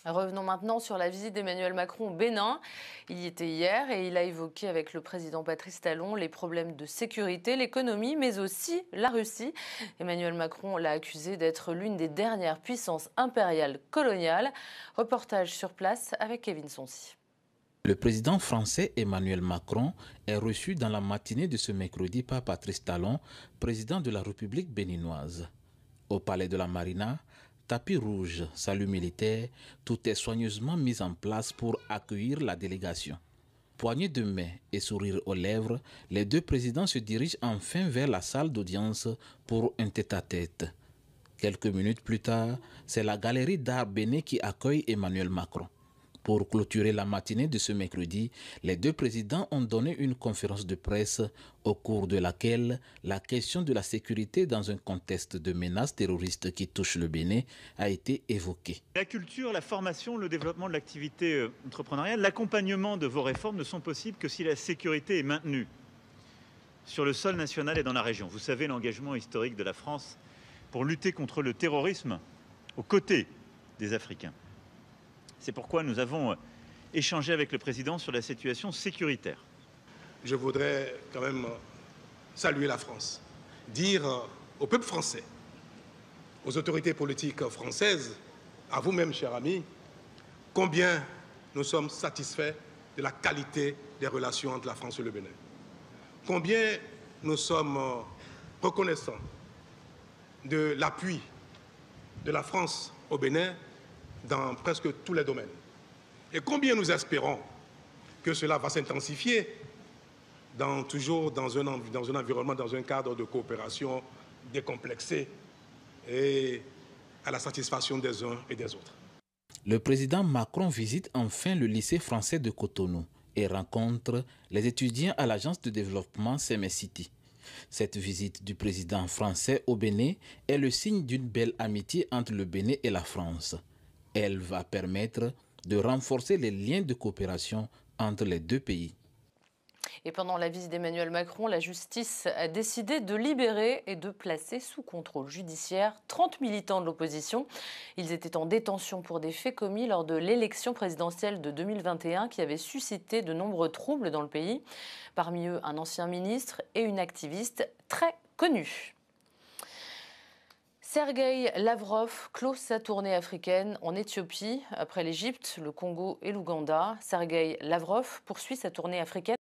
Revenons maintenant sur la visite d'Emmanuel Macron au Bénin. Il y était hier et il a évoqué avec le président Patrice Talon les problèmes de sécurité, l'économie, mais aussi la Russie. Emmanuel Macron l'a accusé d'être l'une des dernières puissances impériales coloniales. Reportage sur place avec Kevin Sonsi. Le président français Emmanuel Macron est reçu dans la matinée de ce mercredi par Patrice Talon, président de la République béninoise. Au palais de la Marina, tapis rouge, salut militaire, tout est soigneusement mis en place pour accueillir la délégation. Poignée de main et sourire aux lèvres, les deux présidents se dirigent enfin vers la salle d'audience pour un tête-à-tête. Quelques minutes plus tard, c'est la galerie d'art bénin qui accueille Emmanuel Macron. Pour clôturer la matinée de ce mercredi, les deux présidents ont donné une conférence de presse au cours de laquelle la question de la sécurité dans un contexte de menaces terroristes qui touche le Bénin a été évoquée. La culture, la formation, le développement de l'activité entrepreneuriale, l'accompagnement de vos réformes ne sont possibles que si la sécurité est maintenue sur le sol national et dans la région. Vous savez l'engagement historique de la France pour lutter contre le terrorisme aux côtés des Africains. C'est pourquoi nous avons échangé avec le président sur la situation sécuritaire. Je voudrais quand même saluer la France, dire au peuple français, aux autorités politiques françaises, à vous-même, chers amis, combien nous sommes satisfaits de la qualité des relations entre la France et le Bénin. Combien nous sommes reconnaissants de l'appui de la France au Bénin dans presque tous les domaines. Et combien nous espérons que cela va s'intensifier toujours dans un environnement, dans un cadre de coopération décomplexé et à la satisfaction des uns et des autres. Le président Macron visite enfin le lycée français de Cotonou et rencontre les étudiants à l'agence de développement CMS-City. Cette visite du président français au Bénin est le signe d'une belle amitié entre le Bénin et la France. Elle va permettre de renforcer les liens de coopération entre les deux pays. Et pendant la visite d'Emmanuel Macron, la justice a décidé de libérer et de placer sous contrôle judiciaire 30 militants de l'opposition. Ils étaient en détention pour des faits commis lors de l'élection présidentielle de 2021 qui avait suscité de nombreux troubles dans le pays. Parmi eux, un ancien ministre et une activiste très connue. Sergueï Lavrov clôt sa tournée africaine en Éthiopie. Après l'Égypte, le Congo et l'Ouganda, Sergueï Lavrov poursuit sa tournée africaine.